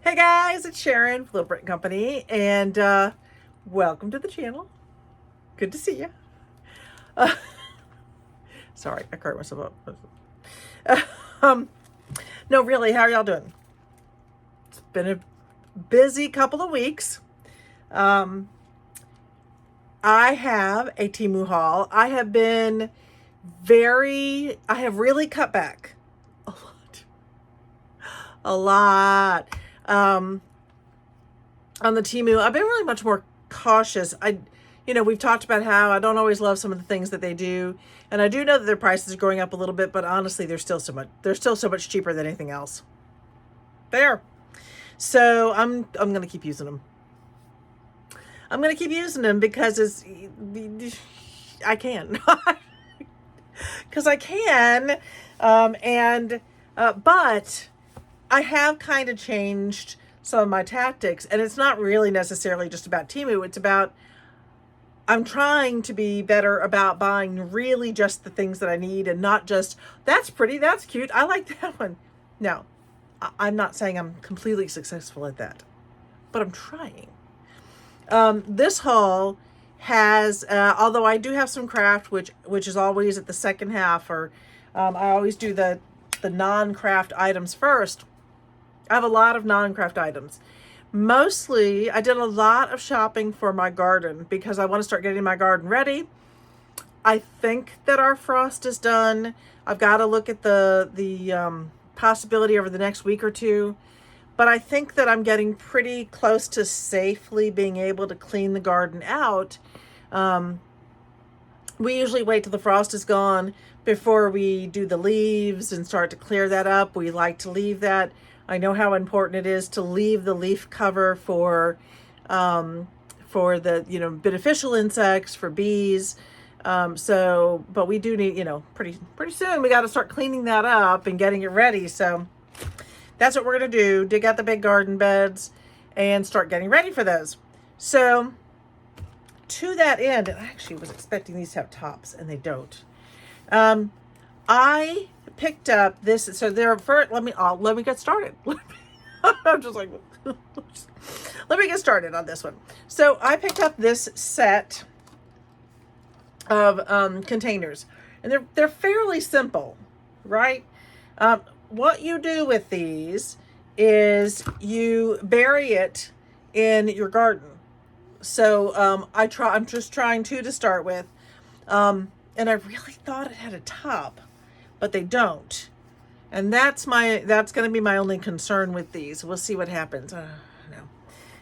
Hey guys, it's Sharon, Floral Company, and welcome to the channel. Good to see you. Uh, Sorry, I cracked myself up. No, really, how are y'all doing? It's been a busy couple of weeks. I have a Temu haul. I have really cut back a lot. On the Temu, I've been really much more cautious. We've talked about how I don't always love some of the things that they do, and I do know that their prices are going up a little bit, but honestly, they're still so much cheaper than anything else. There. So I'm gonna keep using them. I'm gonna keep using them because I can, because I can, but I have kind of changed some of my tactics, and it's not really necessarily just about Temu. It's about I'm trying to be better about buying really just the things that I need and not just, that's pretty, that's cute, I like that one. No, I'm not saying I'm completely successful at that, but I'm trying. This haul has, although I do have some craft, which is always at the second half, or I always do the non-craft items first. I have a lot of non-craft items. Mostly, I did a lot of shopping for my garden because I want to start getting my garden ready. I think that our frost is done. I've got to look at the possibility over the next week or two. But I think that I'm getting pretty close to safely being able to clean the garden out. We usually wait till the frost is gone before we do the leaves and start to clear that up. We like to leave that. I know how important it is to leave the leaf cover for the, beneficial insects, for bees. But we do need, pretty soon we got to start cleaning that up and getting it ready. So that's what we're going to do. Dig out the big garden beds and start getting ready for those. So to that end, and I actually was expecting these to have tops and they don't. I picked up this, so let me get started. I'm just like, let me get started on this one. So I picked up this set of containers, and they're fairly simple, right? What you do with these is you bury it in your garden. So I'm just trying to start with, and I really thought it had a top, but they don't. And that's going to be my only concern with these. We'll see what happens.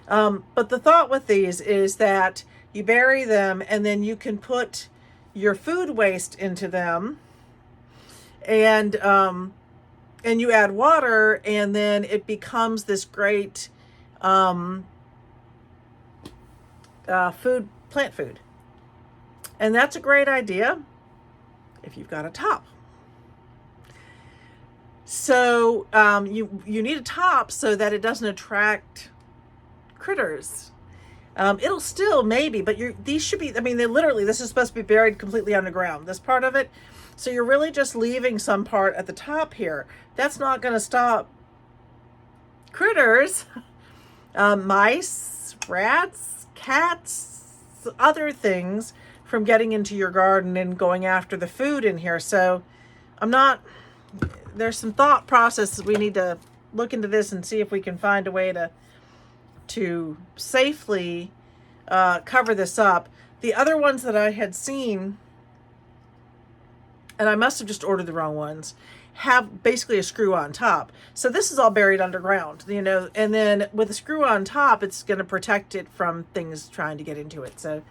But the thought with these is that you bury them and then you can put your food waste into them, and you add water, and then it becomes this great plant food. And that's a great idea if you've got a top. So you need a top so that it doesn't attract critters. It'll still maybe, but these should be, this is supposed to be buried completely underground, this part of it. So you're really just leaving some part at the top here. That's not going to stop critters, mice, rats, cats, other things from getting into your garden and going after the food in here. So there's some thought process. We need to look into this and see if we can find a way to safely cover this up. The other ones that I had seen, and I must have just ordered the wrong ones, have basically a screw on top. So this is all buried underground, and then with a screw on top, it's going to protect it from things trying to get into it. So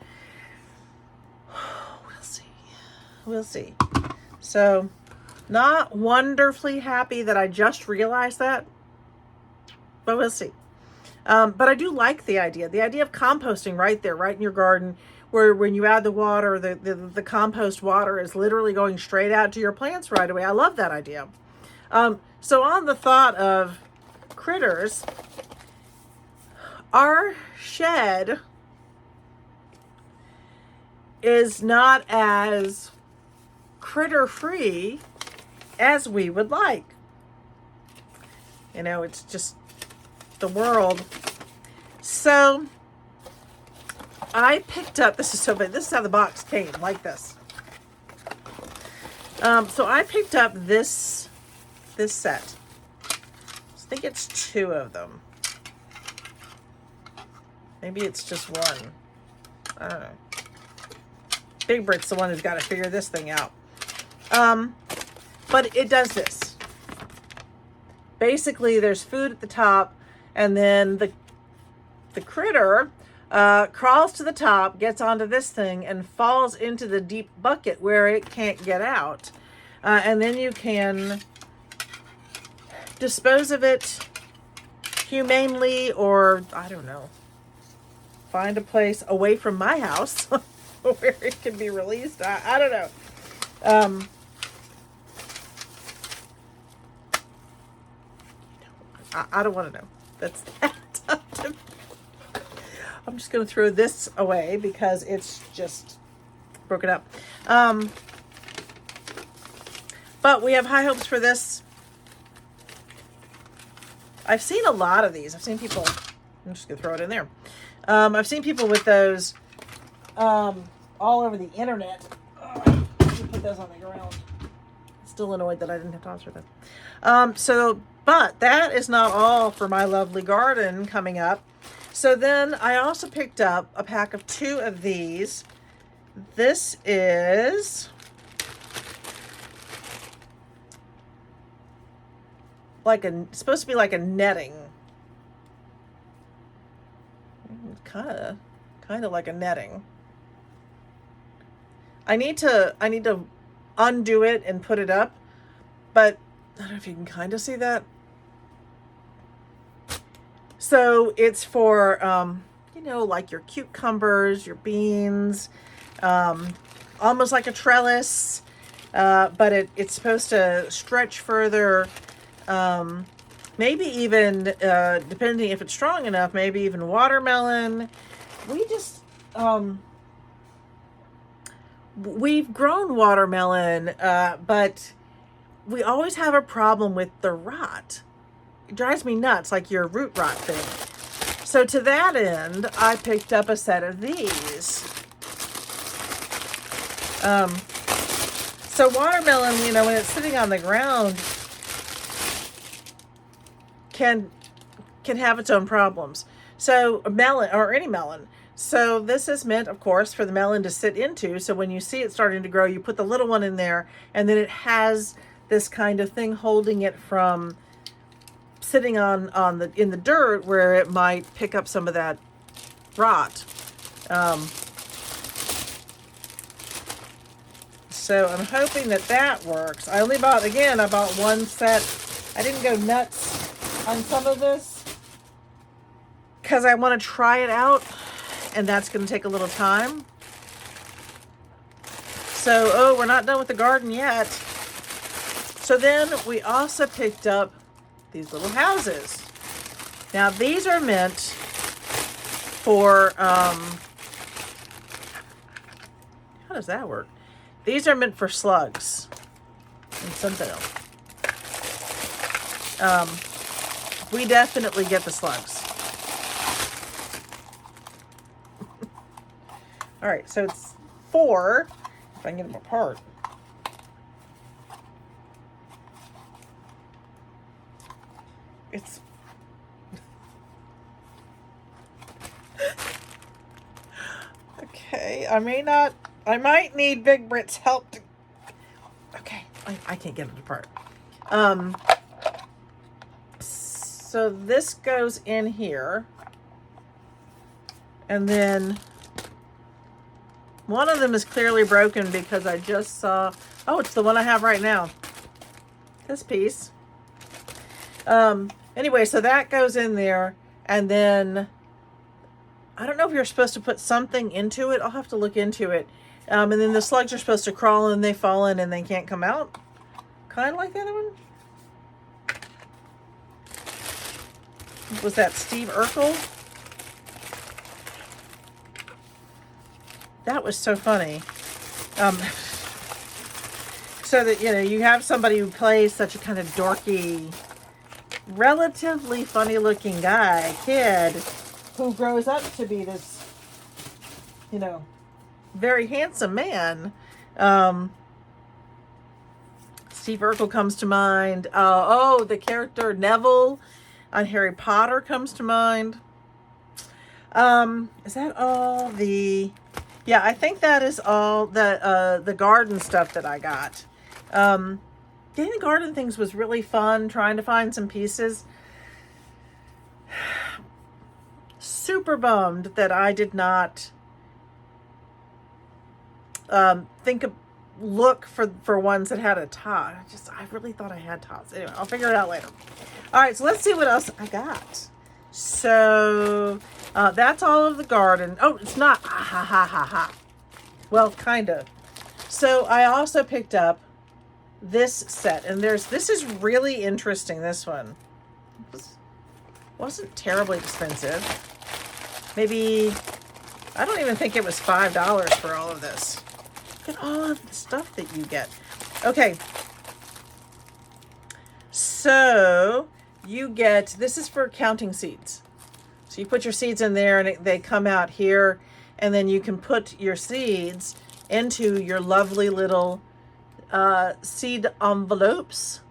we'll see. So not wonderfully happy that I just realized that, but we'll see. But I do like the idea of composting right there, right in your garden, where when you add the water, the compost water is literally going straight out to your plants right away. I love that idea. So on the thought of critters, our shed is not as critter free as we would like. It's just the world. So I picked up, this is so big, this is how the box came, like this. So I picked up this set. I think it's 2 of them. Maybe it's just 1. I don't know. Big Brit's the one who's got to figure this thing out. But it does this. Basically, there's food at the top, and then the critter crawls to the top, gets onto this thing, and falls into the deep bucket where it can't get out. And then you can dispose of it humanely, or I don't know, find a place away from my house where it can be released. I don't know. I don't want to know. That's that. I'm just going to throw this away because it's just broken up. But we have high hopes for this. I've seen a lot of these. I've seen people, I'm just going to throw it in there. I've seen people with those all over the internet. Let me put those on the ground. Still annoyed that I didn't have tops for them. But that is not all for my lovely garden coming up. So then I also picked up a pack of 2 of these. This is it's supposed to be like a netting. Kind of like a netting. I need to undo it and put it up, but I don't know if you can kind of see that. So it's for, like your cucumbers, your beans, almost like a trellis, but it's supposed to stretch further, maybe even, depending if it's strong enough, maybe even watermelon. We've grown watermelon, but we always have a problem with the rot. It drives me nuts, like your root rot thing. So to that end, I picked up a set of these. So watermelon, when it's sitting on the ground, can have its own problems. So a melon, or any melon. So this is meant, of course, for the melon to sit into. So when you see it starting to grow, you put the little one in there, and then it has this kind of thing holding it from sitting in the dirt where it might pick up some of that rot. So I'm hoping that works. I bought 1 set. I didn't go nuts on some of this because I want to try it out, and that's going to take a little time. So, we're not done with the garden yet. So then we also picked up these little houses. Now these are meant for, how does that work? These are meant for slugs and something else. We definitely get the slugs. All right, so it's 4, if I can get them apart. It's okay. I might need Big Brit's help to, okay, I can't get it apart. So this goes in here, and then one of them is clearly broken because I just saw, it's the one I have right now. This piece. Anyway, so that goes in there, and then I don't know if you're supposed to put something into it. I'll have to look into it. And then the slugs are supposed to crawl and they fall in and they can't come out. Kind of like the other one. Was that Steve Urkel? That was so funny. So that, you have somebody who plays such a kind of dorky relatively funny looking kid, who grows up to be this, you know, very handsome man. Steve Urkel comes to mind. The character Neville on Harry Potter comes to mind. Is that all the... Yeah, I think that is all the garden stuff that I got. Getting garden things was really fun, trying to find some pieces. Super bummed that I did not look for ones that had a top. I really thought I had tops. Anyway, I'll figure it out later. All right, so let's see what else I got. So that's all of the garden. Oh, it's not. Ha ha ha ha. Well, kind of. So I also picked up this set, and this is really interesting. This one wasn't terribly expensive. Maybe, I don't even think it was $5 for all of this. Look at all of the stuff that you get. Okay. So you get, this is for counting seeds. So you put your seeds in there and they come out here, and then you can put your seeds into your lovely little seed envelopes,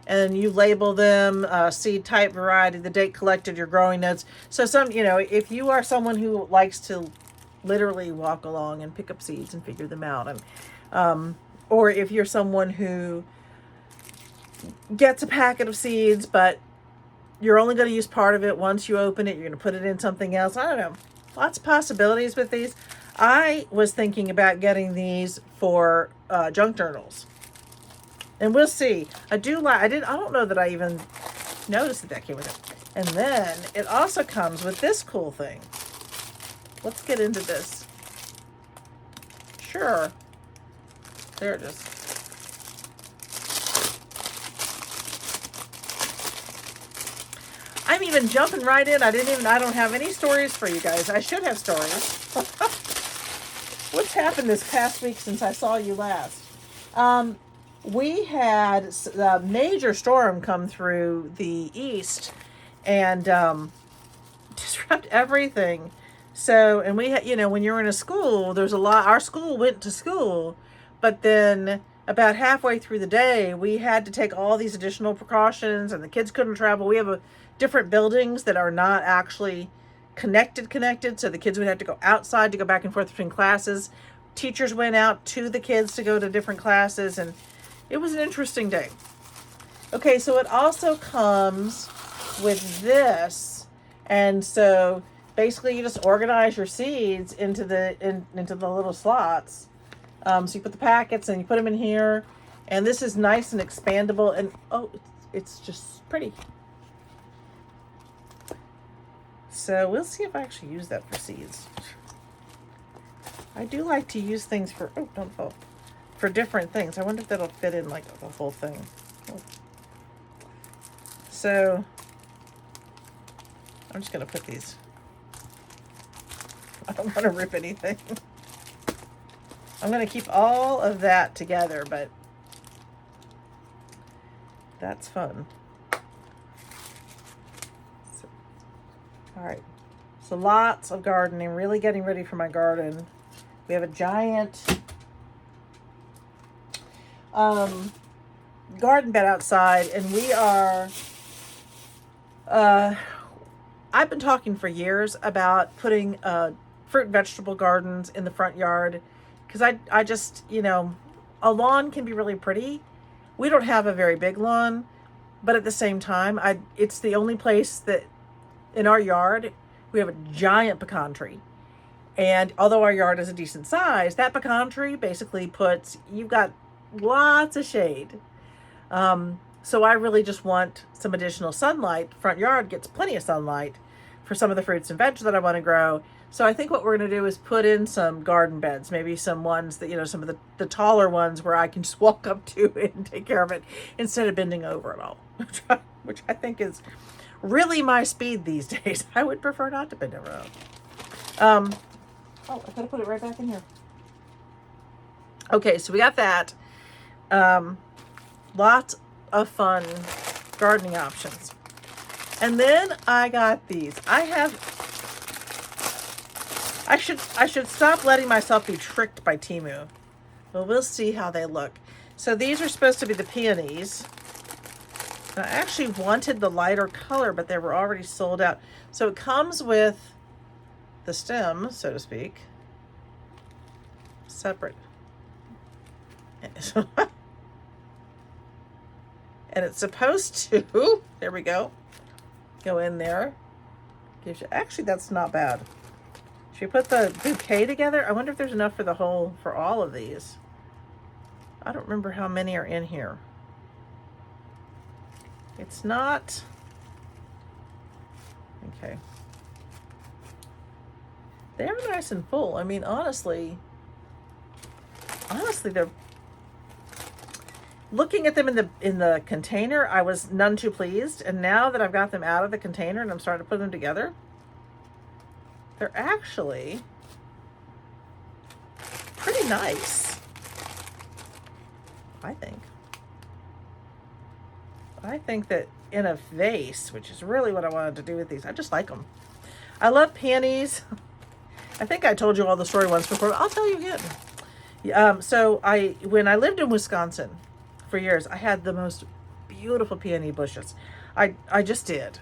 and you label them seed type, variety, the date collected, your growing notes. So if you are someone who likes to literally walk along and pick up seeds and figure them out, and or if you're someone who gets a packet of seeds, but you're only going to use part of it. Once you open it, you're going to put it in something else. I don't know. Lots of possibilities with these. I was thinking about getting these for junk journals, and we'll see. I don't know that I even noticed that came with it. And then it also comes with this cool thing. Let's get into this. Sure. There it is. I'm even jumping right in. I don't have any stories for you guys. I should have stories. What's happened this past week since I saw you last? We had a major storm come through the east and disrupt everything. So, and we had, when you're in a school, there's a lot. Our school went to school, but then about halfway through the day, we had to take all these additional precautions, and the kids couldn't travel. We have different buildings that are not actually connected, so the kids would have to go outside to go back and forth between classes. Teachers went out to the kids to go to different classes, and it was an interesting day. Okay, so it also comes with this, and so basically you just organize your seeds into the little slots. So you put the packets and you put them in here, and this is nice and expandable, and it's just pretty. So we'll see if I actually use that for seeds. I do like to use things for, don't fall, for different things. I wonder if that'll fit in like the whole thing. So I'm just going to put these. I don't want to rip anything. I'm going to keep all of that together, but that's fun. All right, so lots of gardening, really getting ready for my garden. We have a giant garden bed outside, and we are, I've been talking for years about putting fruit and vegetable gardens in the front yard, because I just, a lawn can be really pretty. We don't have a very big lawn, but at the same time, it's the only place that in our yard, we have a giant pecan tree. And although our yard is a decent size, that pecan tree basically you've got lots of shade. So I really just want some additional sunlight. Front yard gets plenty of sunlight for some of the fruits and veg that I want to grow. So I think what we're going to do is put in some garden beds, maybe some ones that, some of the taller ones where I can just walk up to it and take care of it instead of bending over it all, which I think is really my speed these days. I would prefer not to bend over. I gotta put it right back in here. Okay, so we got that. Lots of fun gardening options. And then I got these. I should stop letting myself be tricked by Temu. Well, we'll see how they look. So these are supposed to be the peonies. And I actually wanted the lighter color, but they were already sold out. So it comes with the stem, so to speak, separate. And it's supposed to, there we go in there. Gives you, actually, that's not bad. Should we put the bouquet together? I wonder if there's enough for all of these. I don't remember how many are in here. It's not, okay. They're nice and full. I mean, honestly, they're, looking at them in the container, I was none too pleased. And now that I've got them out of the container and I'm starting to put them together, they're actually pretty nice, I think. I think that in a vase, which is really what I wanted to do with these, I just like them. I love peonies. I think I told you all the story once before, but I'll tell you again. So when I lived in Wisconsin for years, I had the most beautiful peony bushes. I just did.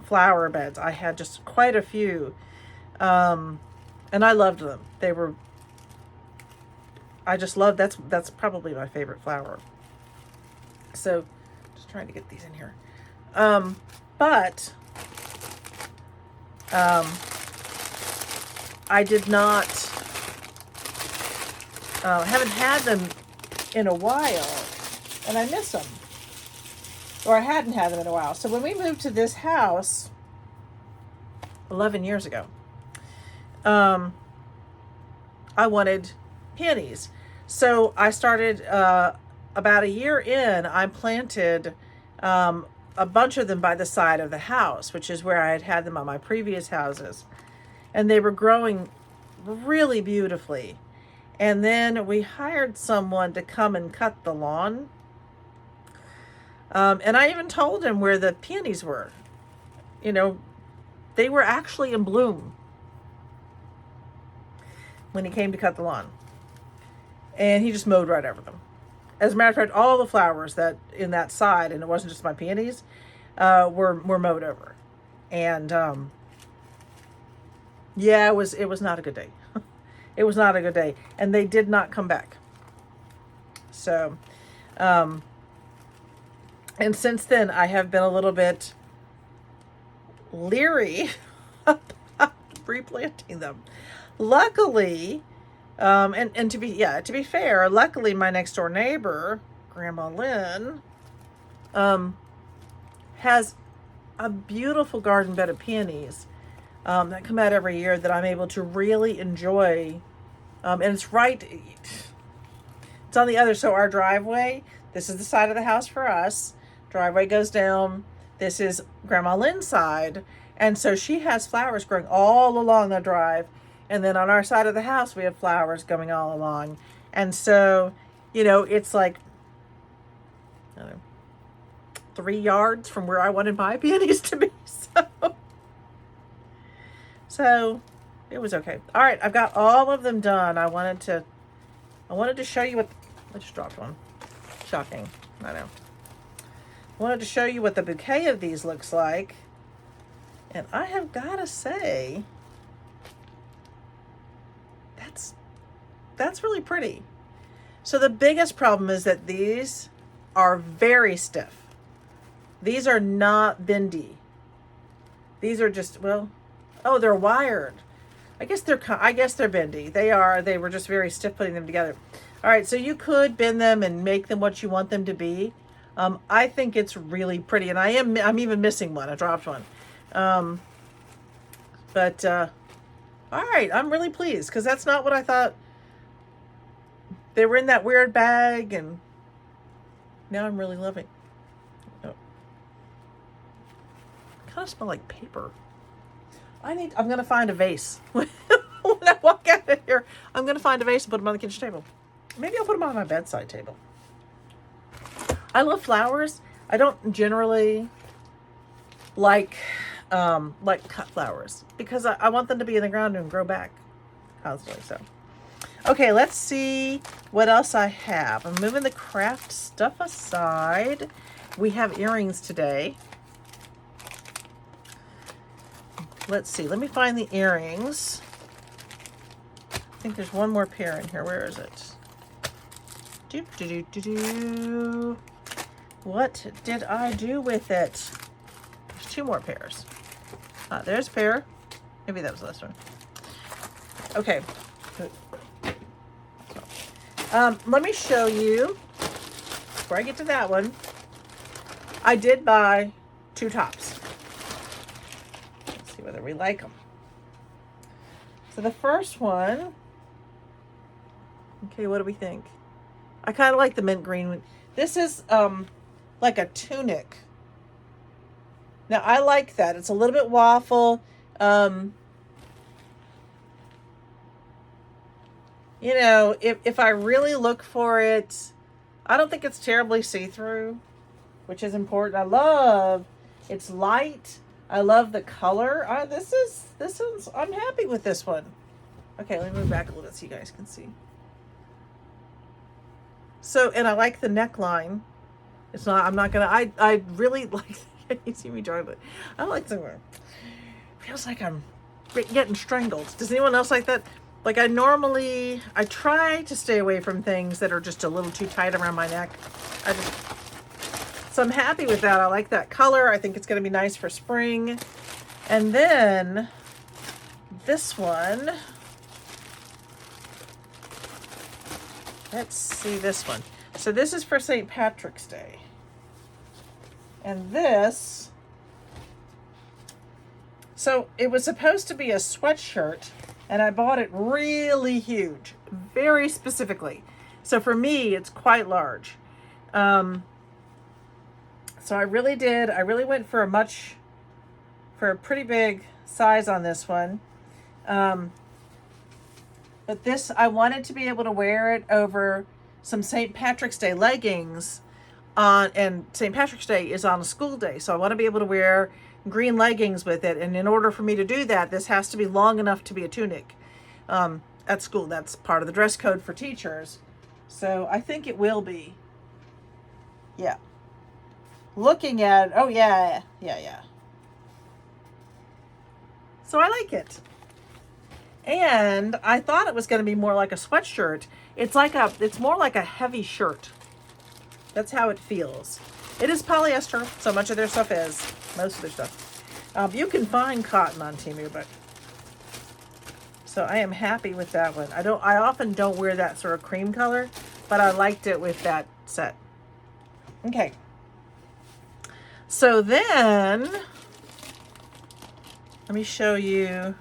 Flower beds. I had just quite a few. And I loved them. I just love, that's probably my favorite flower. So just trying to get these in here. I did not, haven't had them in a while, and I miss them. Or I hadn't had them in a while. So when we moved to this house 11 years ago, I wanted peonies. So I started, about a year in, I planted a bunch of them by the side of the house, which is where I had them on my previous houses. And they were growing really beautifully. And then we hired someone to come and cut the lawn. And I even told him where the peonies were. You know, they were actually in bloom when he came to cut the lawn. And he just mowed right over them. As a matter of fact, all the flowers that in that side, and it wasn't just my peonies, were mowed over. And yeah, it was not a good day. It was not a good day. And they did not come back. So, and since then, I have been a little bit leery about replanting them. Luckily, and to be fair, luckily my next door neighbor, Grandma Lynn, has a beautiful garden bed of peonies that come out every year that I'm able to really enjoy. And it's on the other, so our driveway, this is the side of the house for us. Driveway goes down. This is Grandma Lynn's side. And so she has flowers growing all along the drive. And then on our side of the house, we have flowers going all along. And so, you know, it's like, I don't know, 3 yards from where I wanted my peonies to be. So it was okay. All right, I've got all of them done. I wanted to show you what, I just dropped one. Shocking, I know. I wanted to show you what the bouquet of these looks like. And I have got to say, that's really pretty. So the biggest problem is that these are very stiff. These are not bendy. These are just, well, oh, they're wired. I guess they're bendy. They were just very stiff putting them together. All right, so you could bend them and make them what you want them to be. I think it's really pretty, and I'm even missing one. I dropped one. But all right, I'm really pleased because that's not what I thought. They were in that weird bag, and now I'm really loving. Oh. Kind of smell like paper. I'm gonna find a vase. When I walk out of here, I'm gonna find a vase and put them on the kitchen table. Maybe I'll put them on my bedside table. I love flowers. I don't generally like cut flowers, because I want them to be in the ground and grow back constantly. So, okay, let's see what else I have. I'm moving the craft stuff aside. We have earrings today. Let's see. Let me find the earrings. I think there's one more pair in here. Where is it? What did I do with it? There's two more pairs. There's a pair. Maybe that was the last one. Okay. Let me show you, before I get to that one, I did buy two tops. Let's see whether we like them. So the first one, okay, what do we think? I kind of like the mint green one. This is like a tunic. Now I like that. It's a little bit waffle. You know, if I really look for it, I don't think it's terribly see-through, which is important. I love, it's light. I love the color. This is, I'm happy with this one. Okay, let me move back a little bit so you guys can see. So, and I like the neckline. It's not, I'm not gonna, I really like, you see me drawing, but I like the, feels like I'm getting strangled. Does anyone else like that? Like I try to stay away from things that are just a little too tight around my neck. So I'm happy with that. I like that color. I think it's going to be nice for spring. And then this one, let's see this one. So this is for St. Patrick's Day. And this, so it was supposed to be a sweatshirt, and I bought it really huge, very specifically. So for me, it's quite large. So I really went for a pretty big size on this one. But this, I wanted to be able to wear it over some St. Patrick's Day leggings and St. Patrick's Day is on a school day. So I want to be able to wear green leggings with it. And in order for me to do that, this has to be long enough to be a tunic at school. That's part of the dress code for teachers. So I think it will be. Yeah. Looking at it, oh yeah. So I like it. And I thought it was going to be more like a sweatshirt. It's more like a heavy shirt. That's how it feels. It is polyester, so much of their stuff is. Most of their stuff. You can find cotton on Temu, but so I am happy with that one. I often don't wear that sort of cream color, but I liked it with that set. Okay. So then let me show you.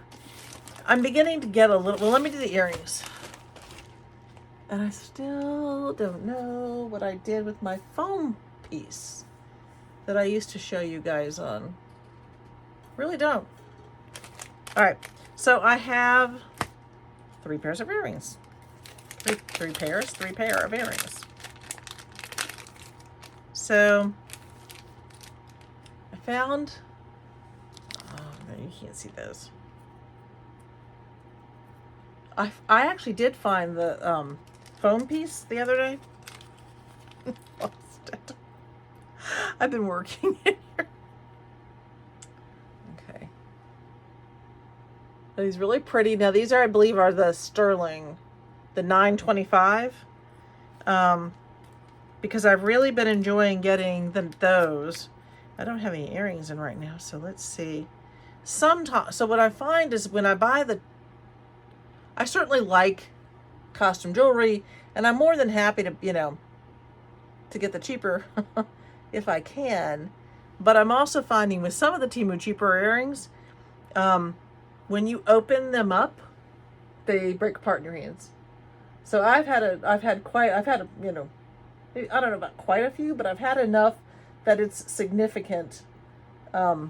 I'm beginning to get a little, well, let me do the earrings. And I still don't know what I did with my foam piece that I used to show you guys on. Really don't. All right, so I have three pairs of earrings. Three pair of earrings. So I found, oh no, you can't see those. I actually did find the foam piece the other day. Lost it. I've been working in here. Okay. These really pretty. Now these are, I believe, are the sterling, the 925. Because I've really been enjoying getting those. I don't have any earrings in right now, so let's see. Sometimes, so what I find is when I buy I certainly like costume jewelry, and I'm more than happy to, to get the cheaper if I can. But I'm also finding with some of the Temu cheaper earrings, when you open them up, they break apart in your hands. So I've had I don't know about quite a few, but I've had enough that it's significant. I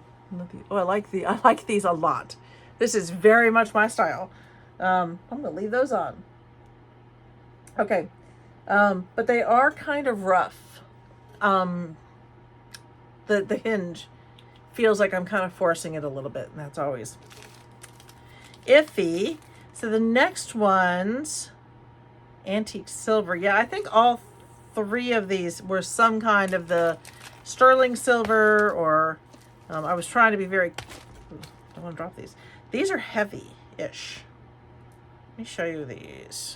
like these a lot. This is very much my style. I'm gonna leave those on. Okay, but they are kind of rough. The hinge feels like I'm kind of forcing it a little bit, and that's always iffy. So the next one's antique silver. Yeah, I think all three of these were some kind of the sterling silver, or I was trying to be very, don't want to drop these. These are heavy-ish. Let me show you these.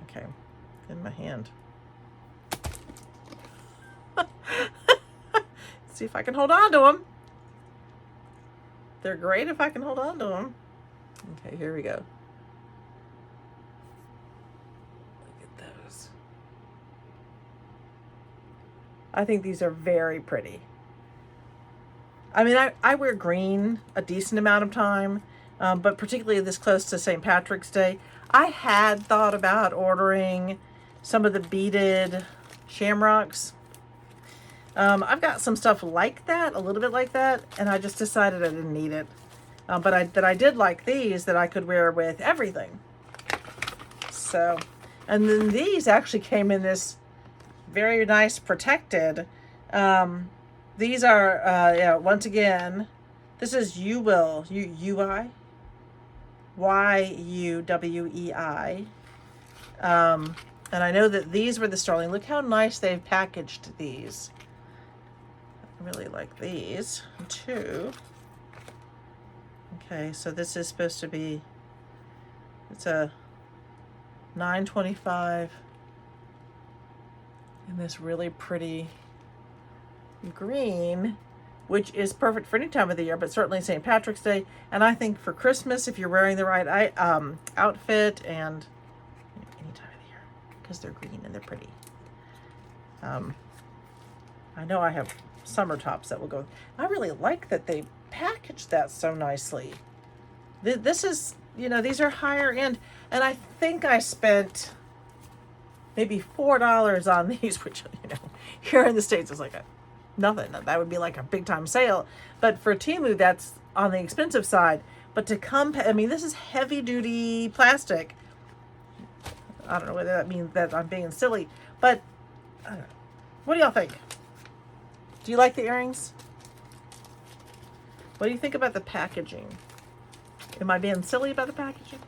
Okay, in my hand. See if I can hold on to them. They're great if I can hold on to them. Okay, here we go. Look at those. I think these are very pretty. I mean, I wear green a decent amount of time, but particularly this close to St. Patrick's Day, I had thought about ordering some of the beaded shamrocks. I've got some stuff like that, a little bit like that, and I just decided I didn't need it. But I did like these that I could wear with everything. So, and then these actually came in this very nice protected. These are, yeah, once again, this is UI, YUWEI. And I know that these were the sterling. Look how nice they've packaged these. I really like these too. Okay, so this is supposed to be, it's a 925 in this really pretty green, which is perfect for any time of the year, but certainly St. Patrick's Day. And I think for Christmas, if you're wearing the right outfit, and any time of the year, because they're green and they're pretty. I know I have summer tops that will go. I really like that they packaged that so nicely. This is, you know, these are higher end, and I think I spent maybe $4 on these, which, you know, here in the States is like nothing. That would be like a big time sale, but for Temu, that's on the expensive side. But to come, I mean, this is heavy duty plastic. I don't know whether that means that I'm being silly, but I don't know. What do y'all think? Do you like the earrings? What do you think about the packaging? Am I being silly about the packaging?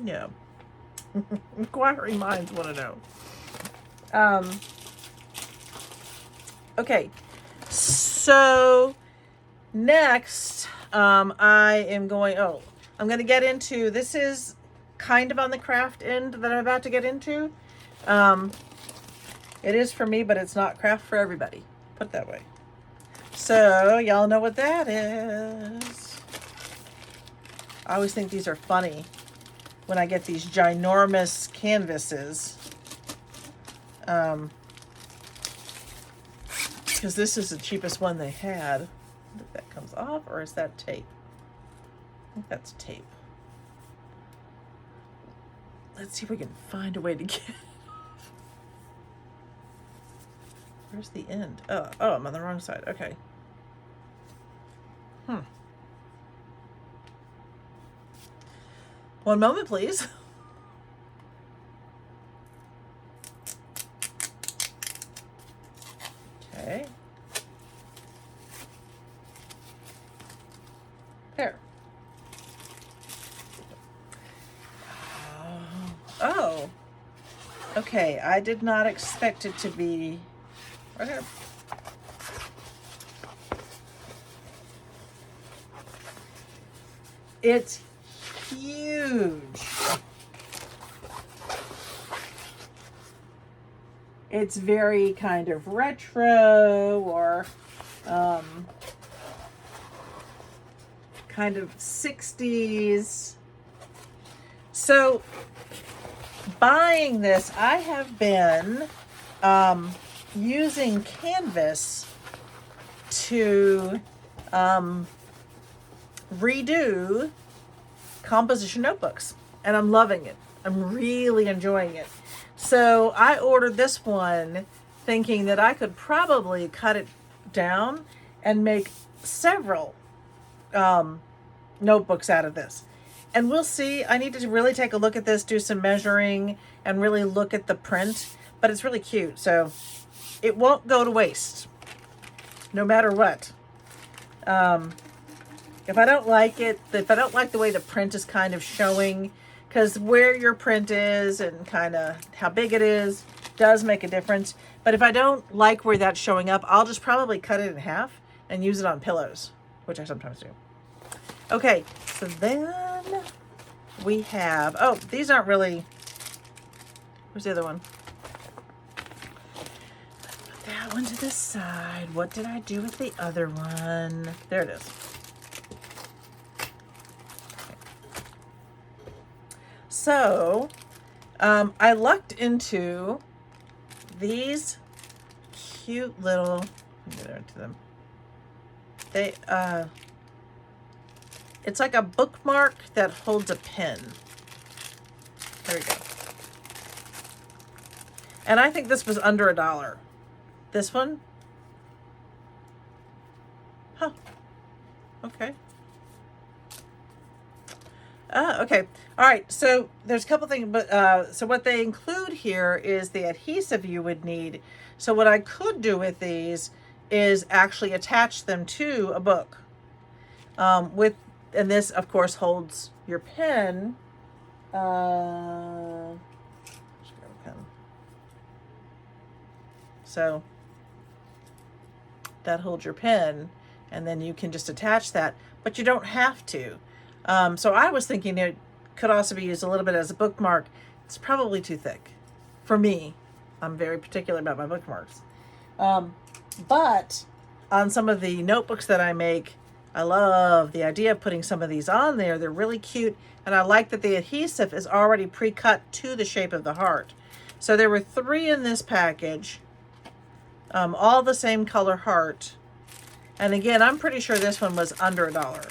No. Inquiring minds want to know. Okay. So next, I am going, I'm going to get into, this is kind of on the craft end that I'm about to get into. It is for me, but it's not craft for everybody. Put it that way. So, y'all know what that is. I always think these are funny when I get these ginormous canvases. Because this is the cheapest one they had. I think that comes off, or is that tape? I think that's tape. Let's see if we can find a way to get it. Where's the end? Oh, I'm on the wrong side. Okay. One moment, please. Okay. There. Oh. Okay, I did not expect it to be right here. It's huge. It's very kind of retro, or kind of 60s. So buying this, I have been using canvas to redo composition notebooks, and I'm loving it. I'm really enjoying it. So I ordered this one thinking that I could probably cut it down and make several notebooks out of this. And we'll see. I need to really take a look at this, do some measuring, and really look at the print. But it's really cute. So it won't go to waste, no matter what. If I don't like it, if I don't like the way the print is kind of showing, because where your print is and kind of how big it is does make a difference. But if I don't like where that's showing up, I'll just probably cut it in half and use it on pillows, which I sometimes do. Okay, so then we have, oh, these aren't really, where's the other one? Put that one to the side. What did I do with the other one? There it is. So, I lucked into these cute little, let me get into them. They, it's like a bookmark that holds a pen. There we go. And I think this was under $1. This one? Huh. Okay. Okay. All right. So there's a couple things, but so what they include here is the adhesive you would need. So what I could do with these is actually attach them to a book. And this of course holds your pen. So that holds your pen, and then you can just attach that, but you don't have to. So I was thinking it could also be used a little bit as a bookmark. It's probably too thick for me. I'm very particular about my bookmarks. But on some of the notebooks that I make, I love the idea of putting some of these on there. They're really cute. And I like that the adhesive is already pre-cut to the shape of the heart. So there were 3 in this package, all the same color heart. And again, I'm pretty sure this one was under $1.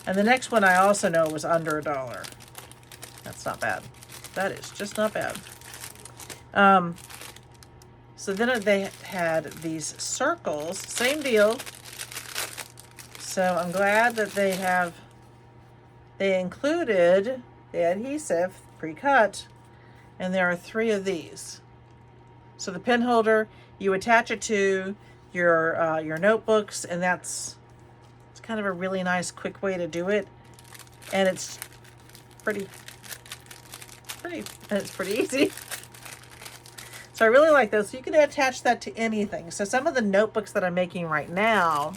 And the next one I also know was under $1. That's not bad. That is just not bad. So then they had these circles, same deal. So I'm glad that they included the adhesive pre-cut, and there are 3 of these. So the pen holder, you attach it to your notebooks, and it's kind of a really nice quick way to do it, and it's pretty easy. So I really like those. So you can attach that to anything. So some of the notebooks that I'm making right now,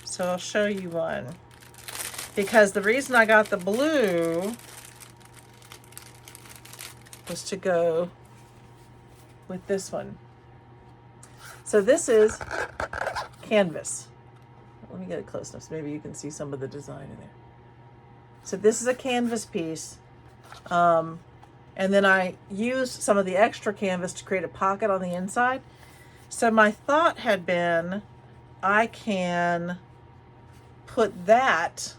so I'll show you one, because the reason I got the blue was to go with this one. So this is canvas. Let me get it close enough so maybe you can see some of the design in there. So this is a canvas piece. And then I used some of the extra canvas to create a pocket on the inside. So my thought had been, I can put that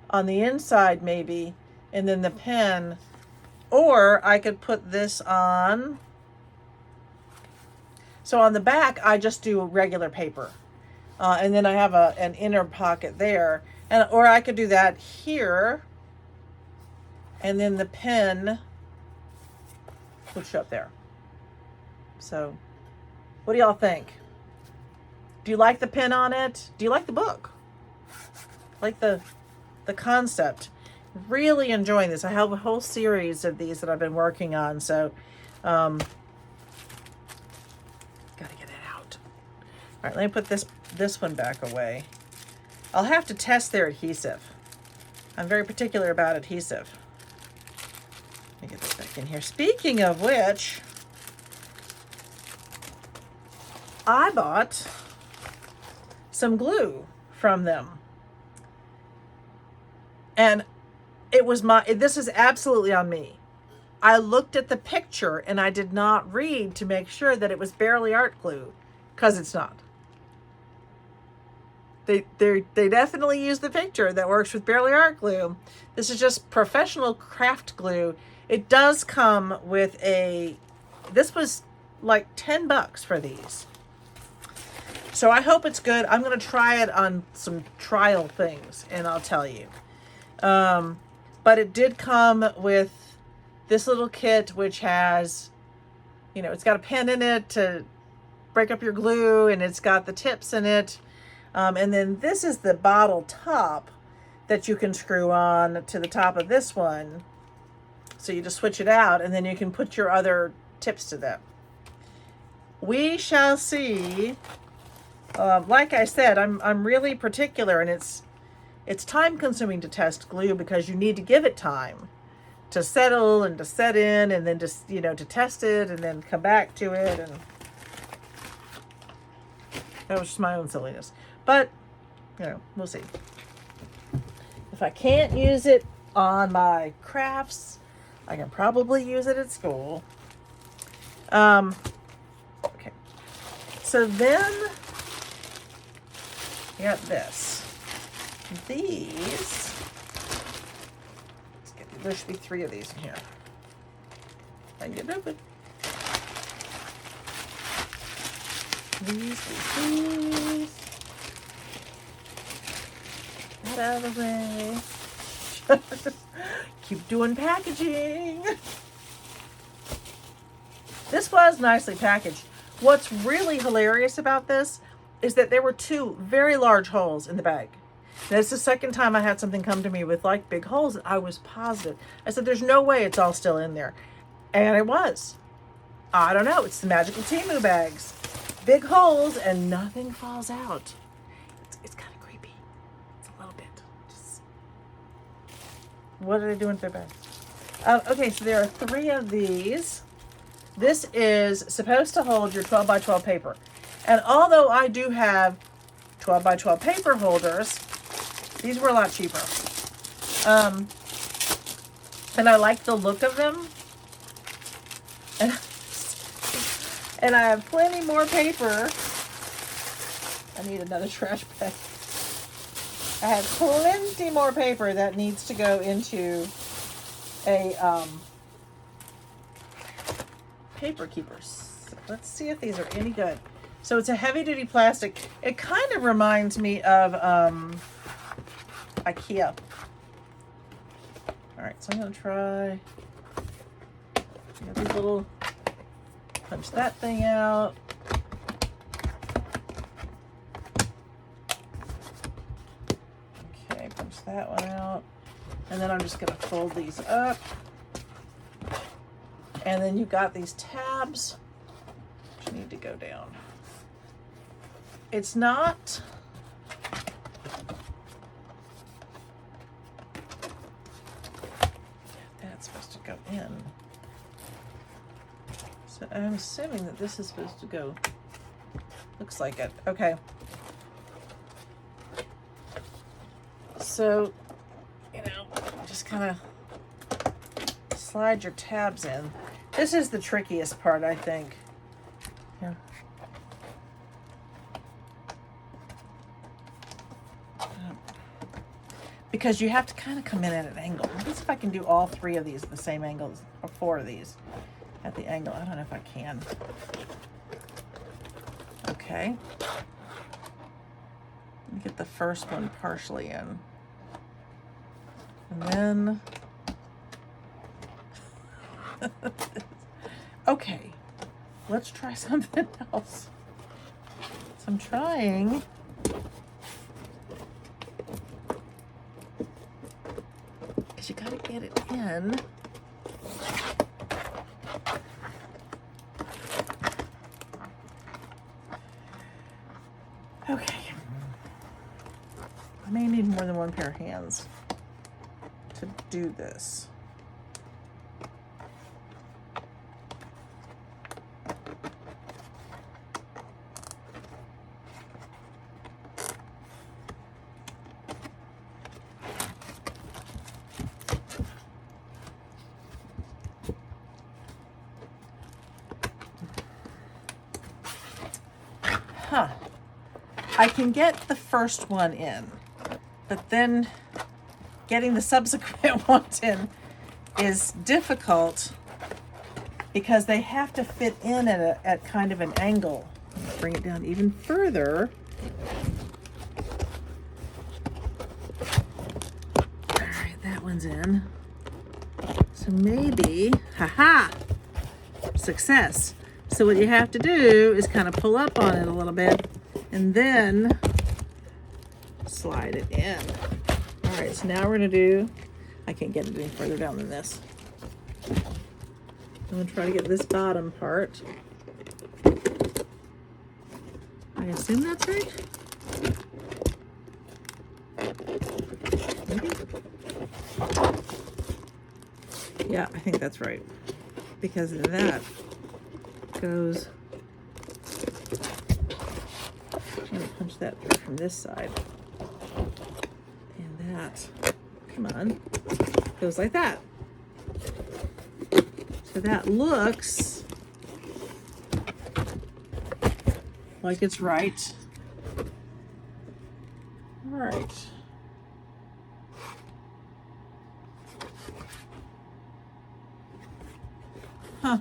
on the inside maybe, and then the pen, or I could put this on. So on the back, I just do regular paper. And then I have an inner pocket there. Or I could do that here, and then the pen would show up there. So what do y'all think? Do you like the pen on it? Do you like the book? Like the concept? Really enjoying this. I have a whole series of these that I've been working on. So gotta get it out. All right, let me put this one back away. I'll have to test their adhesive. I'm very particular about adhesive. Let me get this back in here. Speaking of which, I bought some glue from them. And it was this is absolutely on me. I looked at the picture and I did not read to make sure that it was Barely Art glue, because it's not. They definitely use the picture that works with Barely Art glue. This is just professional craft glue. It does come with this was like $10 for these. So I hope it's good. I'm going to try it on some trial things and I'll tell you. But it did come with this little kit, which has you know, it's got a pen in it to break up your glue, and it's got the tips in it. And then this is the bottle top that you can screw on to the top of this one. So you just switch it out, and then you can put your other tips to them. We shall see. Like I said, I'm really particular, and it's time consuming to test glue because you need to give it time to settle and to set in, and then just, you know, to test it and then come back to it. And that was just my own silliness. But, you know, we'll see. If I can't use it on my crafts, I can probably use it at school. Okay. So then, I got this. These, there should be 3 of these in here. I can get it open. These. Get out of the way. Keep doing packaging. This was nicely packaged. What's really hilarious about this is that there were 2 very large holes in the bag. That's the second time I had something come to me with like big holes. I was positive. I said, there's no way it's all still in there. And it was. I don't know. It's the magical Temu bags. Big holes and nothing falls out. It's kind of creepy. It's a little bit. Just... What are they doing with their bags? Okay, so there are 3 of these. This is supposed to hold your 12 by 12 paper. And although I do have 12 by 12 paper holders, these were a lot cheaper. And I like the look of them. And I have plenty more paper. I need another trash bag. I have plenty more paper that needs to go into a paper keepers. Let's see if these are any good. So it's a heavy duty plastic. It kind of reminds me of IKEA. All right, so I'm gonna try. These little, punch that thing out. Okay, punch that one out. And then I'm just gonna fold these up. And then you've got these tabs which need to go down. It's not that's supposed to go in. So I'm assuming that this is supposed to go. Looks like it. Okay. So, you know, just kind of slide your tabs in. This is the trickiest part, I think. Here. Because you have to kind of come in at an angle. Let's see if I can do all 3 of these at the same angle, or 4 of these at the angle. I don't know if I can. Okay. Let me get the first one partially in. And then... Okay. Let's try something else. So I'm trying... You gotta get it in. Okay. I may need more than one pair of hands to do this. I can get the first one in, but then getting the subsequent ones in is difficult because they have to fit in at kind of an angle. Bring it down even further. All right, that one's in. So maybe, haha, success. So what you have to do is kind of pull up on it a little bit and then slide it in. All right, so now we're gonna do, I can't get it any further down than this. I'm gonna try to get this bottom part. I assume that's right. Maybe? Yeah, I think that's right. Because that goes, I'm gonna punch that through from this side. And that, come on, goes like that. So that looks like it's right. All right. Huh.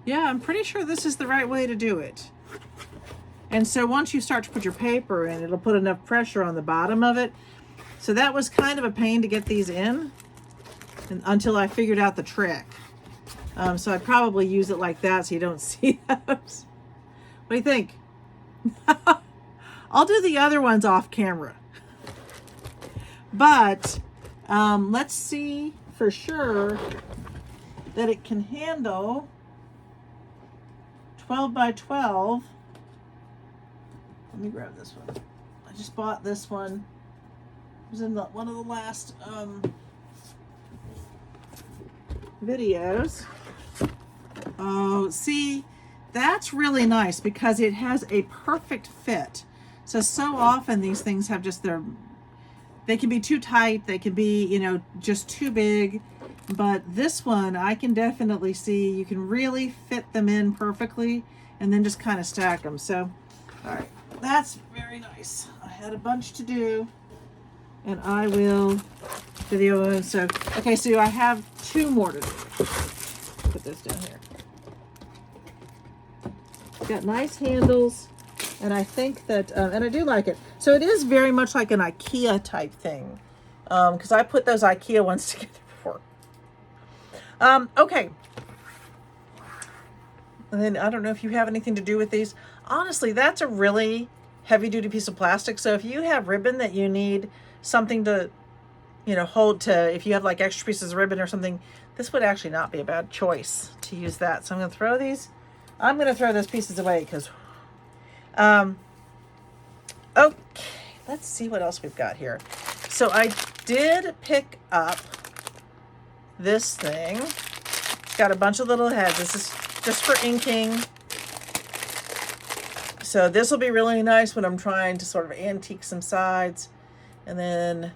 Yeah, I'm pretty sure this is the right way to do it. And so once you start to put your paper in, it'll put enough pressure on the bottom of it. So that was kind of a pain to get these in until I figured out the trick. So I'd probably use it like that so you don't see those. What do you think? I'll do the other ones off camera. But let's see for sure that it can handle 12 by 12. Let me grab this one. I just bought this one. It was in one of the last videos. Oh, see, that's really nice because it has a perfect fit. So often these things have just they can be too tight, they can be, you know, just too big. But this one, I can definitely see you can really fit them in perfectly and then just kind of stack them. So, all right, that's very nice. I had a bunch to do and I will do the other one. So, okay, so I have 2 more to do. Put this down here. Got nice handles, and I think that, and I do like it. So it is very much like an IKEA type thing, because I put those IKEA ones together before. Okay. And then I don't know if you have anything to do with these. Honestly, that's a really heavy duty piece of plastic. So if you have ribbon that you need something to, you know, hold to, if you have like extra pieces of ribbon or something, this would actually not be a bad choice to use that. So I'm going to throw these. I'm going to throw those pieces away because, okay, let's see what else we've got here. So I did pick up this thing. It's got a bunch of little heads. This is just for inking. So this will be really nice when I'm trying to sort of antique some sides. And then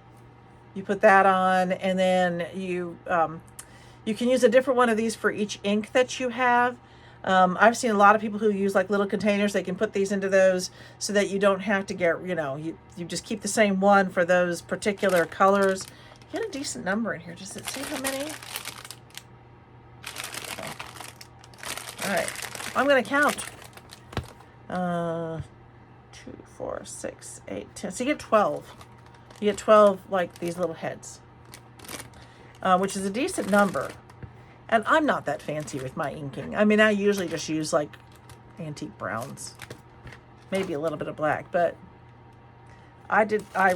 you put that on, and then you can use a different one of these for each ink that you have. I've seen a lot of people who use like little containers. They can put these into those so that you don't have to get, you know, you just keep the same one for those particular colors. You get a decent number in here. Does it say how many? Okay. All right, I'm going to count. 2, 4, 6, 8, 10. So you get 12. You get 12 like these little heads, which is a decent number. And I'm not that fancy with my inking. I mean, I usually just use like antique browns, maybe a little bit of black, but I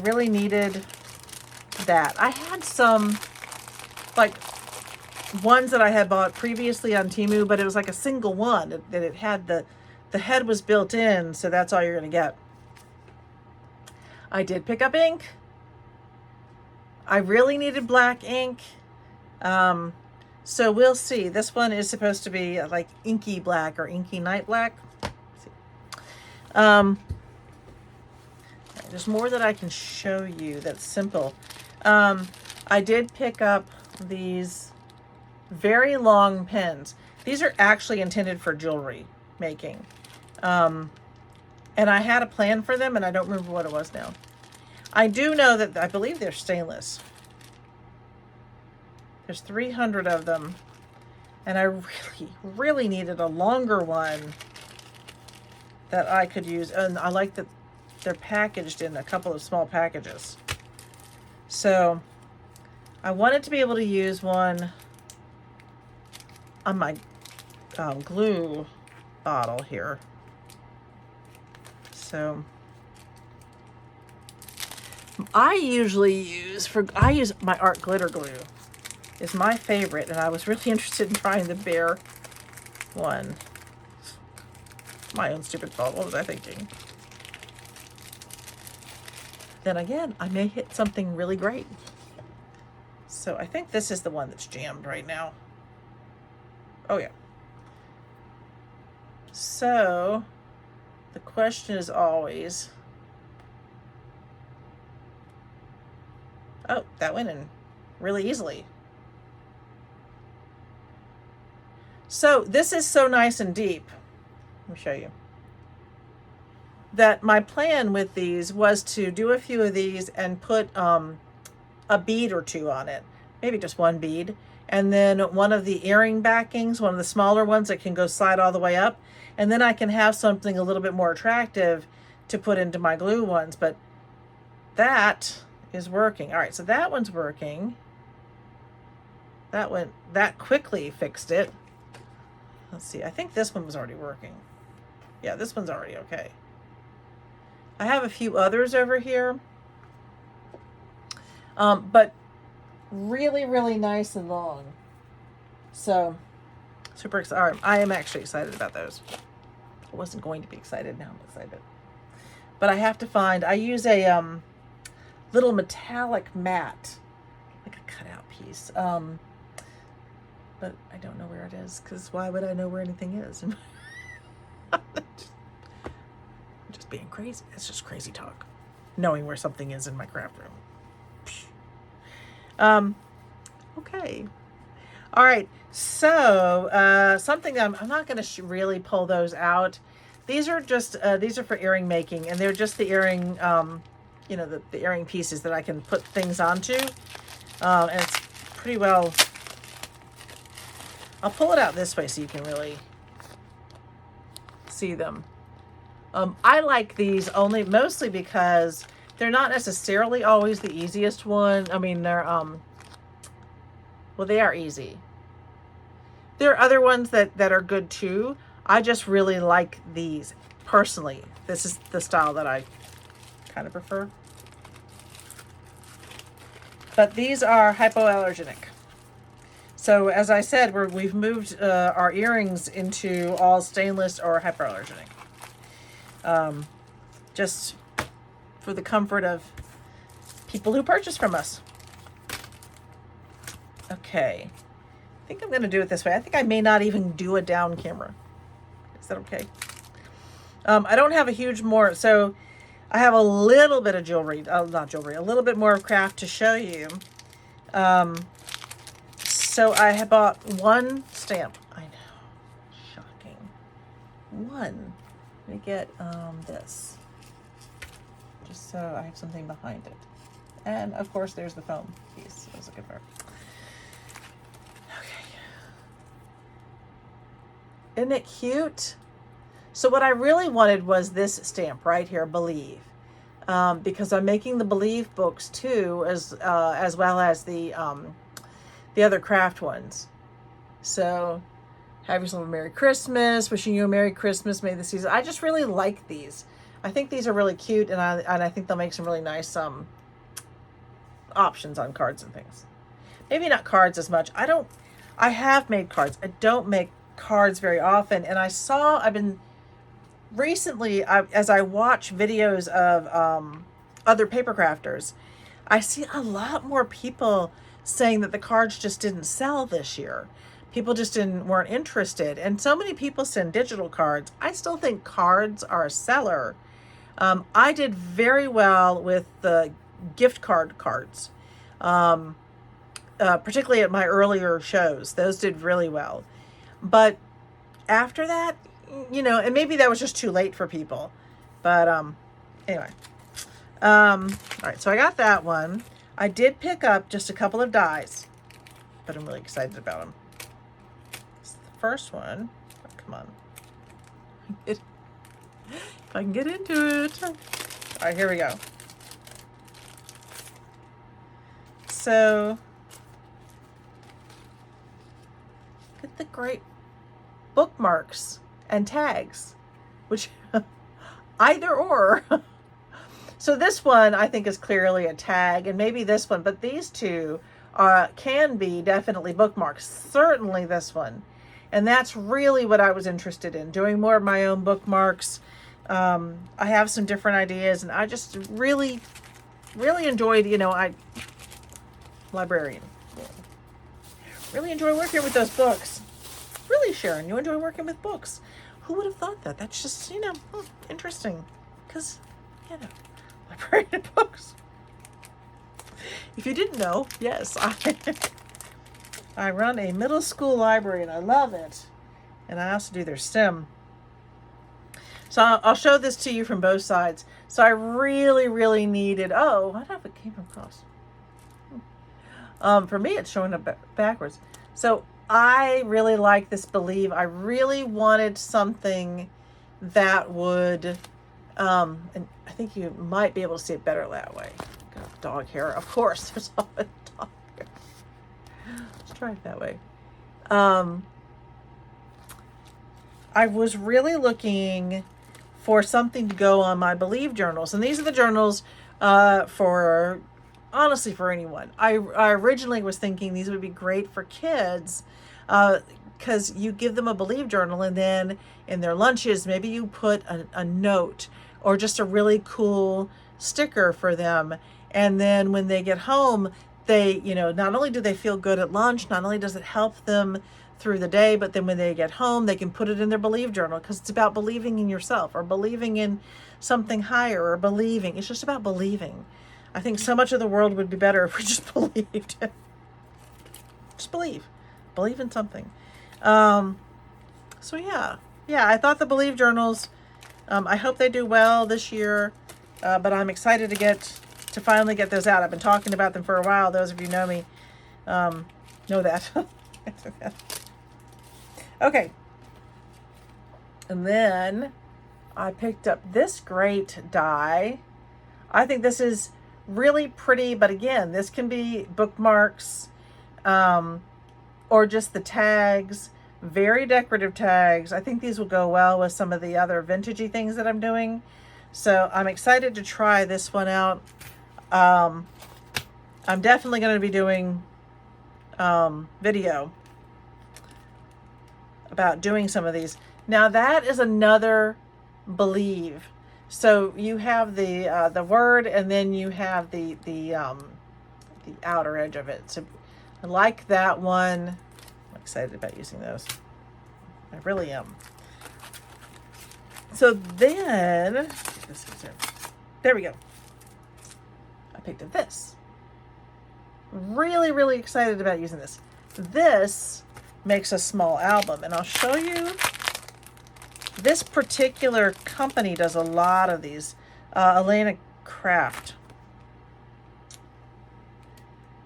really needed that. I had some like ones that I had bought previously on Temu, but it was like a single one that it had the head was built in. So that's all you're going to get. I did pick up ink. I really needed black ink. So we'll see. This one is supposed to be like inky black or inky night black. Let's see. There's more that I can show you that's simple. I did pick up these very long pens. These are actually intended for jewelry making. And I had a plan for them and I don't remember what it was now. I do know that I believe they're stainless. There's 300 of them, and I really needed a longer one that I could use. And I like that they're packaged in a couple of small packages. So I wanted to be able to use one on my glue bottle here. So I use my art glitter glue. Is my favorite, and I was really interested in trying the bear one. My own stupid fault. What was I thinking? Then again, I may hit something really great. So I think this is the one that's jammed right now. Oh yeah. So the question is always, oh, that went in really easily. So this is so nice and deep. Let me show you. That my plan with these was to do a few of these and put a bead or two on it. Maybe just one bead. And then one of the earring backings, one of the smaller ones that can go slide all the way up. And then I can have something a little bit more attractive to put into my glue ones. But that is working. All right, so that one's working. That quickly fixed it. Let's see, I think this one was already working. Yeah, this one's already okay. I have a few others over here. But really, really nice and long. So, super excited. All right, I am actually excited about those. I wasn't going to be excited, now I'm excited. But I have to find, I use a little metallic mat, like a cutout piece. But I don't know where it is, because why would I know where anything is? I'm just being crazy. It's just crazy talk, knowing where something is in my craft room. Okay. All right. So something that I'm not going to really pull those out. These are just these are for earring making, and they're just the earring, you know, the earring pieces that I can put things onto, and it's pretty well. I'll pull it out this way so you can really see them. I like these mostly because they're not necessarily always the easiest one. I mean, they're, well, they are easy. There are other ones that are good too. I just really like these personally. This is the style that I kind of prefer. But these are hypoallergenic. So as I said, we've moved our earrings into all stainless or hypoallergenic. Just for the comfort of people who purchase from us. Okay. I think I'm going to do it this way. I think I may not even do a down camera. Is that okay? I don't have a huge more, so I have a little bit of jewelry, not jewelry, a little bit more of craft to show you. So I have bought one stamp. I know, shocking. One. Let me get this, just so I have something behind it. And of course, there's the foam piece I was looking for. Okay. Isn't it cute? So what I really wanted was this stamp right here, Believe, because I'm making the Believe books too, as well as the other craft ones. So have yourself a Merry Christmas, wishing you a Merry Christmas, may the season. I just really like these. I think these are really cute, and I think they'll make some really nice options on cards and things. Maybe not cards as much. I have made cards. I don't make cards very often, and I've been recently, as I watch videos of other paper crafters, I see a lot more people saying that the cards just didn't sell this year. People just weren't interested. And so many people send digital cards. I still think cards are a seller. I did very well with the gift cards, particularly at my earlier shows. Those did really well. But after that, you know, and maybe that was just too late for people. But anyway. All right, so I got that one. I did pick up just a couple of dies, but I'm really excited about them. This is the first one. Oh, come on. If I can get into it. All right, here we go. So, look at the great bookmarks and tags, which either or. So this one I think is clearly a tag, and maybe this one, but these two can be definitely bookmarks. Certainly this one. And that's really what I was interested in, doing more of my own bookmarks. I have some different ideas, and I just really, really enjoyed, librarian. Really enjoy working with those books. Really, Sharon, you enjoy working with books. Who would have thought that? That's just, interesting. Because, librarian books. If you didn't know, yes, I run a middle school library, and I love it. And I also do their STEM. So I'll show this to you from both sides. So I really, really needed, I don't know if it came across. For me, it's showing up backwards. So I really like this Believe. I really wanted something that would, and I think you might be able to see it better that way. Got dog hair, of course. There's all the dog hair. Let's try it that way. I was really looking for something to go on my Believe journals, and these are the journals for, honestly, for anyone. I originally was thinking these would be great for kids because you give them a Believe journal, and then in their lunches, maybe you put a note or just a really cool sticker for them. And then when they get home, they, not only do they feel good at lunch, not only does it help them through the day, but then when they get home, they can put it in their Believe journal, because it's about believing in yourself or believing in something higher, or believing. It's just about believing. I think so much of the world would be better if we just believed. Just believe in something. So yeah, I thought the Believe journals, I hope they do well this year, but I'm excited to finally get those out. I've been talking about them for a while. Those of you know me know that. Okay. And then I picked up this great die. I think this is really pretty, but again, this can be bookmarks, or just the tags, very decorative tags. I think these will go well with some of the other vintagey things that I'm doing. So I'm excited to try this one out. I'm definitely going to be doing video about doing some of these. Now that is another Believe. So you have the word, and then you have the outer edge of it. So I like that one. I'm excited about using those. I really am. So then, there we go. I picked up this. Really, really excited about using this. This makes a small album, and I'll show you. This particular company does a lot of these. Elena Craft.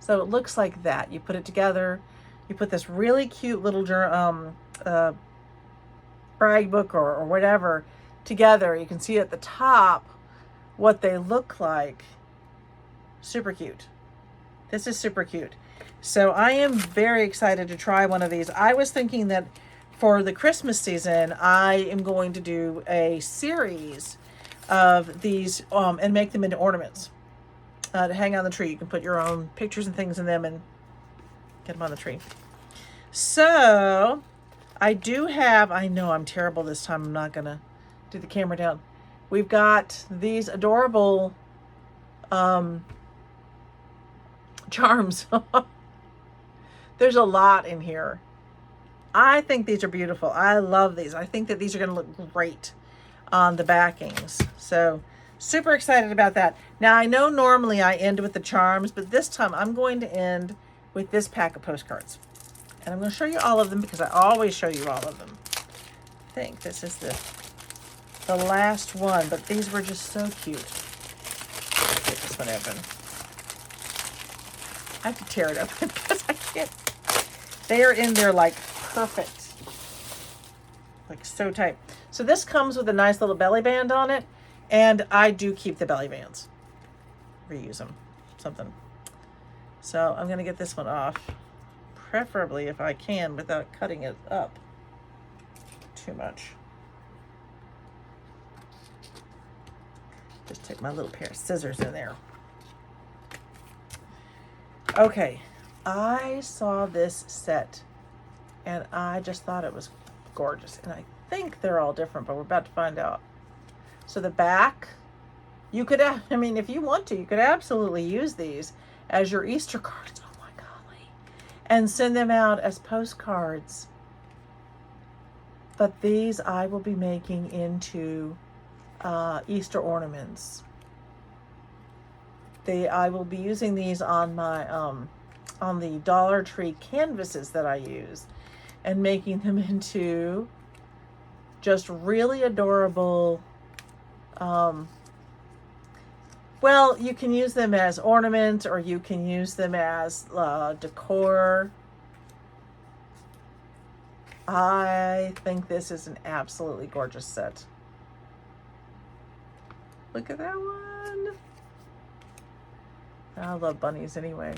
So it looks like that. You put it together. You put this really cute little brag book or whatever together. You can see at the top what they look like. Super cute. This is super cute. So I am very excited to try one of these. I was thinking that for the Christmas season, I am going to do a series of these and make them into ornaments to hang on the tree. You can put your own pictures and things in them and get them on the tree. So I do have, I know I'm terrible this time. I'm not going to do the camera down. We've got these adorable charms. There's a lot in here. I think these are beautiful. I love these. I think that these are going to look great on the backings. So super excited about that. Now I know normally I end with the charms, but this time I'm going to end with this pack of postcards. And I'm going to show you all of them because I always show you all of them. I think this is the last one, but these were just so cute. Let's get this one open. I have to tear it open because I can't. They are in there like perfect. Like so tight. So this comes with a nice little belly band on it. And I do keep the belly bands. Reuse them. Something. So I'm going to get this one off. Preferably if I can without cutting it up. too much. Just take my little pair of scissors in there. Okay, I saw this set and I just thought it was gorgeous. And I think they're all different, but we're about to find out. So the back, you could, I mean, if you want to, you could absolutely use these as your Easter cards. Oh my golly. And send them out as postcards. But these I will be making into Easter ornaments. I will be using these on my on the Dollar Tree canvases that I use, and making them into just really adorable. Well, you can use them as ornaments, or you can use them as decor. I think this is an absolutely gorgeous set. Look at that one. I love bunnies anyway.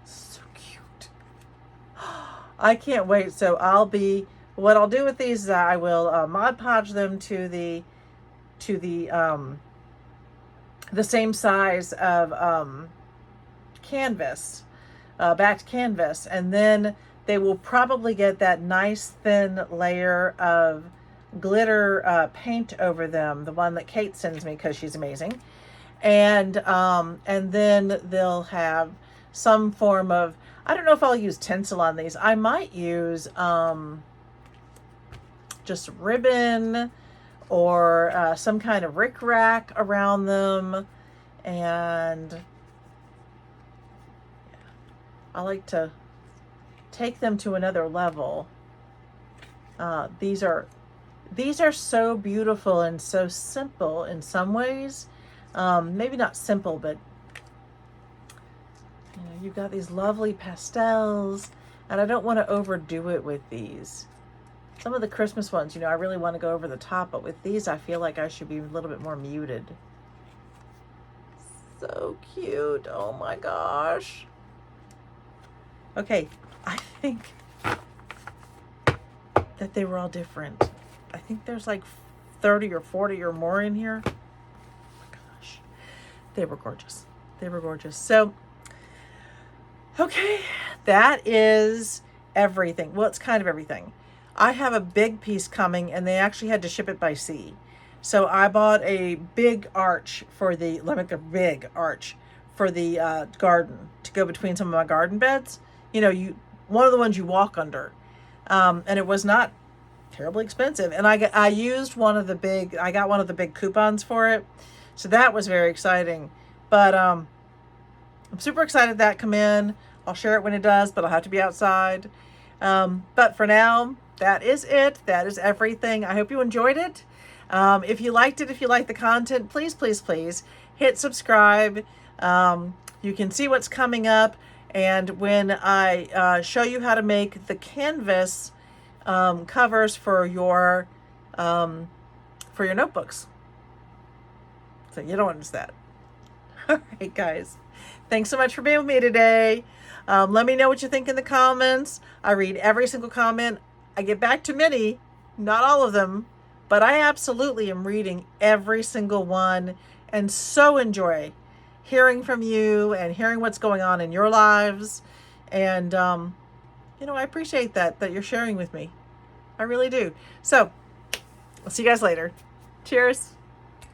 So cute. I can't wait. So what I'll do with these is I will Mod Podge them to the same size of canvas, backed canvas, and then they will probably get that nice thin layer of glitter paint over them, the one that Kate sends me because she's amazing. And then they'll have some form of, I don't know if I'll use tinsel on these. I might use just ribbon or some kind of rickrack around them. And I like to take them to another level. These are so beautiful and so simple in some ways. Maybe not simple, but you know, you've got these lovely pastels, and I don't want to overdo it with these. Some of the Christmas ones, you know, I really want to go over the top, but with these, I feel like I should be a little bit more muted. So cute. Oh my gosh. Okay, I think that they were all different. I think there's like 30 or 40 or more in here. They were gorgeous. They were gorgeous. So, okay, that is everything. Well, it's kind of everything. I have a big piece coming, and they actually had to ship it by sea. So I bought a big arch for the, like a big arch for the garden to go between some of my garden beds. You know, one of the ones you walk under. And it was not terribly expensive. And I used I got one of the big coupons for it. So that was very exciting. But I'm super excited that come in. I'll share it when it does, but I'll have to be outside. But for now, that is it. That is everything. I hope you enjoyed it. If you liked it, if you like the content, please, please, please hit subscribe. You can see what's coming up. And when I show you how to make the canvas covers for your notebooks. So you don't want to miss that. All right, guys. Thanks so much for being with me today. Let me know what you think in the comments. I read every single comment. I get back to many, not all of them, but I absolutely am reading every single one and so enjoy hearing from you and hearing what's going on in your lives. And, you know, I appreciate that you're sharing with me. I really do. So I'll see you guys later. Cheers.